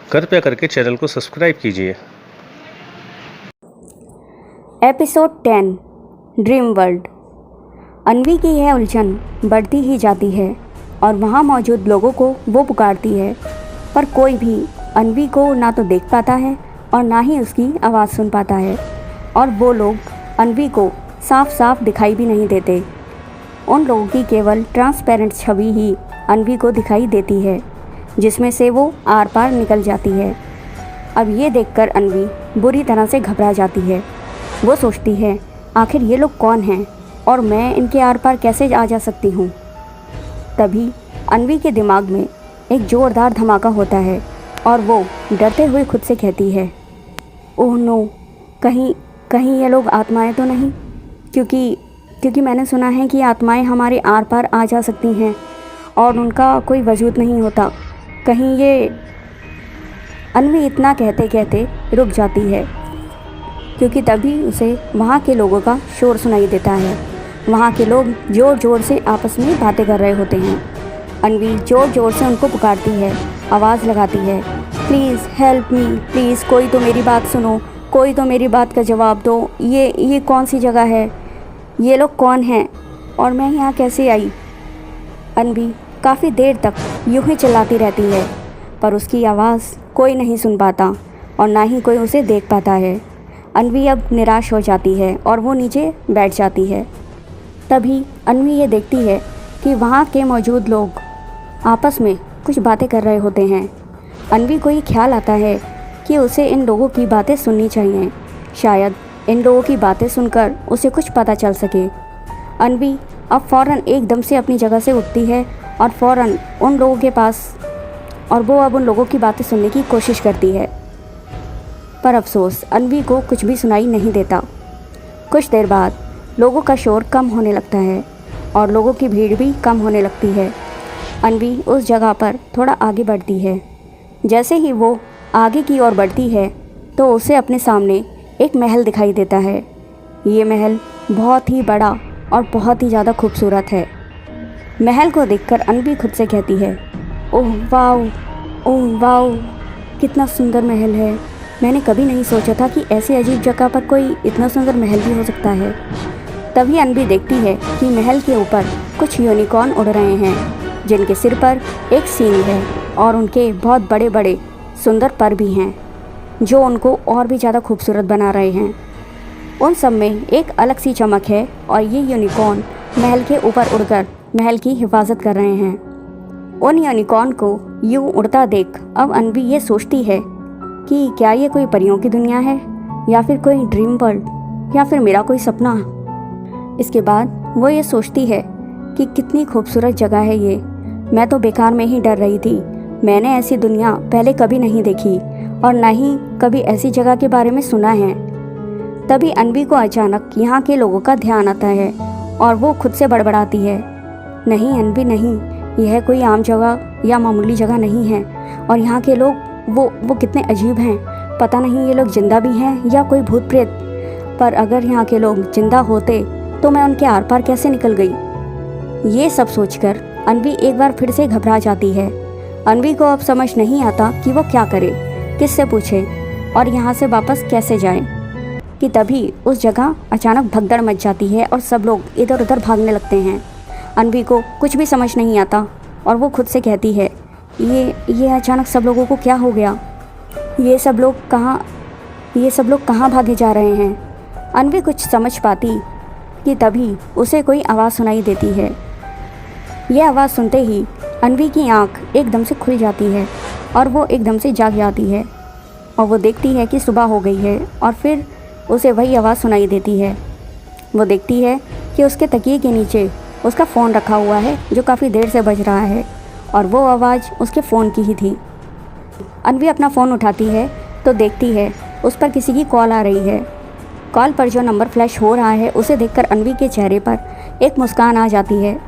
कृपया करके चैनल को सब्सक्राइब कीजिए। Episode 10 dream world. अन्वी की यह उलझन बढ़ती ही जाती है और वहाँ मौजूद लोगों को वो पुकारती है, पर कोई भी अन्वी को ना तो देख पाता है और ना ही उसकी आवाज़ सुन पाता है, और वो लोग अन्वी को साफ साफ दिखाई भी नहीं देते। उन लोगों की केवल ट्रांसपेरेंट छवि ही अन्वी को दिखाई देती है, जिसमें से वो आर पार निकल जाती है। अब ये देखकर अन्वी बुरी तरह से घबरा जाती है। वो सोचती है, आखिर ये लोग कौन हैं और मैं इनके आर पार कैसे आ जा सकती हूँ। तभी अन्वी के दिमाग में एक ज़ोरदार धमाका होता है और वो डरते हुए खुद से कहती है, ओह नो, कहीं ये लोग आत्माएं तो नहीं, क्योंकि मैंने सुना है कि आत्माएं हमारे आर पार आ जा सकती हैं और उनका कोई वजूद नहीं होता। कहीं ये। अन्वी इतना कहते कहते रुक जाती है, क्योंकि तभी उसे वहाँ के लोगों का शोर सुनाई देता है। वहाँ के लोग ज़ोर ज़ोर से आपस में बातें कर रहे होते हैं। अन्वी ज़ोर ज़ोर से उनको पुकारती है, आवाज़ लगाती है, प्लीज़ हेल्प मी, प्लीज़ कोई तो मेरी बात सुनो, कोई तो मेरी बात का जवाब दो। ये कौन सी जगह है, ये लोग कौन हैं और मैं यहाँ कैसे आई। अन्वी काफ़ी देर तक यूं ही चिल्लाती रहती है, पर उसकी आवाज़ कोई नहीं सुन पाता और ना ही कोई उसे देख पाता है। अन्वी अब निराश हो जाती है और वो नीचे बैठ जाती है। तभी अन्वी ये देखती है कि वहाँ के मौजूद लोग आपस में कुछ बातें कर रहे होते हैं। अन्वी को ये ख्याल आता है कि उसे इन लोगों की बातें सुननी चाहिए, शायद इन लोगों की बातें सुनकर उसे कुछ पता चल सके। अन्वी अब फ़ौरन एकदम से अपनी जगह से उठती है और फ़ौरन उन लोगों के पास, और वो अब उन लोगों की बातें सुनने की कोशिश करती है, पर अफसोस अन्वी को कुछ भी सुनाई नहीं देता। कुछ देर बाद लोगों का शोर कम होने लगता है और लोगों की भीड़ भी कम होने लगती है। अन्वी उस जगह पर थोड़ा आगे बढ़ती है। जैसे ही वो आगे की ओर बढ़ती है तो उसे अपने सामने एक महल दिखाई देता है। ये महल बहुत ही बड़ा और बहुत ही ज़्यादा खूबसूरत है। महल को देखकर अन्वी खुद से कहती है, ओह वाओ, कितना सुंदर महल है। मैंने कभी नहीं सोचा था कि ऐसी अजीब जगह पर कोई इतना सुंदर महल भी हो सकता है। तभी अन्वी देखती है कि महल के ऊपर कुछ यूनिकॉर्न उड़ रहे हैं, जिनके सिर पर एक सींग है और उनके बहुत बड़े बड़े सुंदर पर भी हैं, जो उनको और भी ज़्यादा खूबसूरत बना रहे हैं। उन सब में एक अलग सी चमक है और ये यूनिकॉर्न महल के ऊपर उड़कर महल की हिफाजत कर रहे हैं। उन यूनिकॉर्न को यूं उड़ता देख अब अन्वी ये सोचती है कि क्या ये कोई परियों की दुनिया है या फिर कोई ड्रीम वर्ल्ड या फिर मेरा कोई सपना। इसके बाद वो ये सोचती है कि कितनी खूबसूरत जगह है ये। मैं तो बेकार में ही डर रही थी। मैंने ऐसी दुनिया पहले कभी नहीं देखी और ना ही कभी ऐसी जगह के बारे में सुना है। तभी अन्वी को अचानक यहाँ के लोगों का ध्यान आता है और वो खुद से बड़बड़ाती है, नहीं अन्वी नहीं, यह कोई आम जगह या मामूली जगह नहीं है और यहाँ के लोग वो कितने अजीब हैं। पता नहीं ये लोग जिंदा भी हैं या कोई भूत प्रेत। पर अगर यहाँ के लोग जिंदा होते तो मैं उनके आर पार कैसे निकल गई। ये सब सोचकर अन्वी एक बार फिर से घबरा जाती है। अन्वी को अब समझ नहीं आता कि वो क्या करे, किससे पूछे और यहाँ से वापस कैसे जाए, कि तभी उस जगह अचानक भगदड़ मच जाती है और सब लोग इधर उधर भागने लगते हैं। अन्वी को कुछ भी समझ नहीं आता और वो खुद से कहती है, ये अचानक सब लोगों को क्या हो गया, ये सब लोग कहाँ भागे जा रहे हैं। अन्वी कुछ समझ पाती कि तभी उसे कोई आवाज़ सुनाई देती है। यह आवाज़ सुनते ही अन्वी की आंख एकदम से खुल जाती है और वो एकदम से जाग जाती है और वो देखती है कि सुबह हो गई है और फिर उसे वही आवाज़ सुनाई देती है। वो देखती है कि उसके तकिए के नीचे उसका फ़ोन रखा हुआ है, जो काफ़ी देर से बज रहा है और वो आवाज़ उसके फ़ोन की ही थी। अन्वी अपना फ़ोन उठाती है तो देखती है उस पर किसी की कॉल आ रही है। कॉल पर जो नंबर फ्लैश हो रहा है उसे देखकर अन्वी के चेहरे पर एक मुस्कान आ जाती है।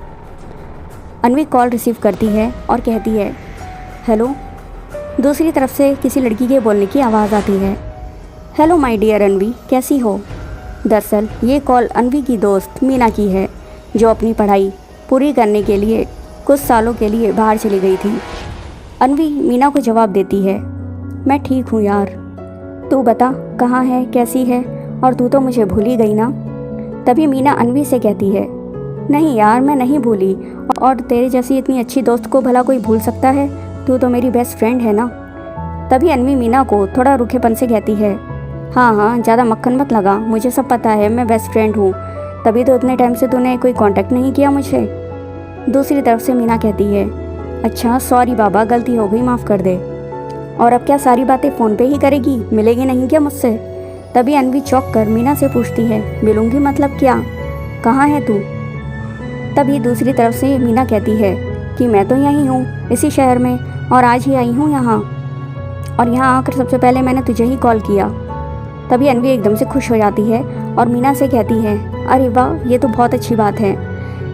अन्वी कॉल रिसीव करती है और कहती है, हेलो। दूसरी तरफ से किसी लड़की के बोलने की आवाज़ आती है, हेलो माय डियर अन्वी, कैसी हो। दरअसल ये कॉल अन्वी की दोस्त मीना की है, जो अपनी पढ़ाई पूरी करने के लिए कुछ सालों के लिए बाहर चली गई थी। अन्वी मीना को जवाब देती है, मैं ठीक हूँ यार, तू बता कहाँ है, कैसी है, और तू तो मुझे भूल ही गई ना। तभी मीना अन्वी से कहती है, नहीं यार मैं नहीं भूली, और तेरे जैसी इतनी अच्छी दोस्त को भला कोई भूल सकता है, तू तो मेरी बेस्ट फ्रेंड है ना। तभी अन्वी मीना को थोड़ा रूखेपन से कहती है, हाँ हाँ ज़्यादा मक्खन मत लगा, मुझे सब पता है, मैं बेस्ट फ्रेंड हूँ, तभी तो इतने टाइम से तूने कोई कांटेक्ट नहीं किया मुझे। दूसरी तरफ से मीना कहती है, अच्छा सॉरी बाबा, गलती हो गई, माफ़ कर दे। और अब क्या सारी बातें फ़ोन पे ही करेगी, मिलेगी नहीं क्या मुझसे। तभी अन्वी चौंक कर मीना से पूछती है, मिलूंगी मतलब क्या, कहाँ है तू। तभी दूसरी तरफ से मीना कहती है कि मैं तो यहीं हूँ इसी शहर में, और आज ही आई हूँ यहाँ, और यहाँ आकर सबसे पहले मैंने तुझे ही कॉल किया। तभी अन्वी एकदम से खुश हो जाती है और मीना से कहती है, अरे वाह ये तो बहुत अच्छी बात है।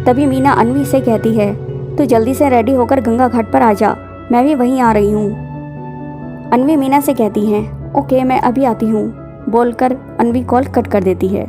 तभी मीना अन्वी से कहती है, तो जल्दी से रेडी होकर गंगा घाट पर आ जा, मैं भी वहीं आ रही हूँ। अन्वी मीना से कहती है, ओके मैं अभी आती हूँ, बोलकर अन्वी कॉल कट कर देती है।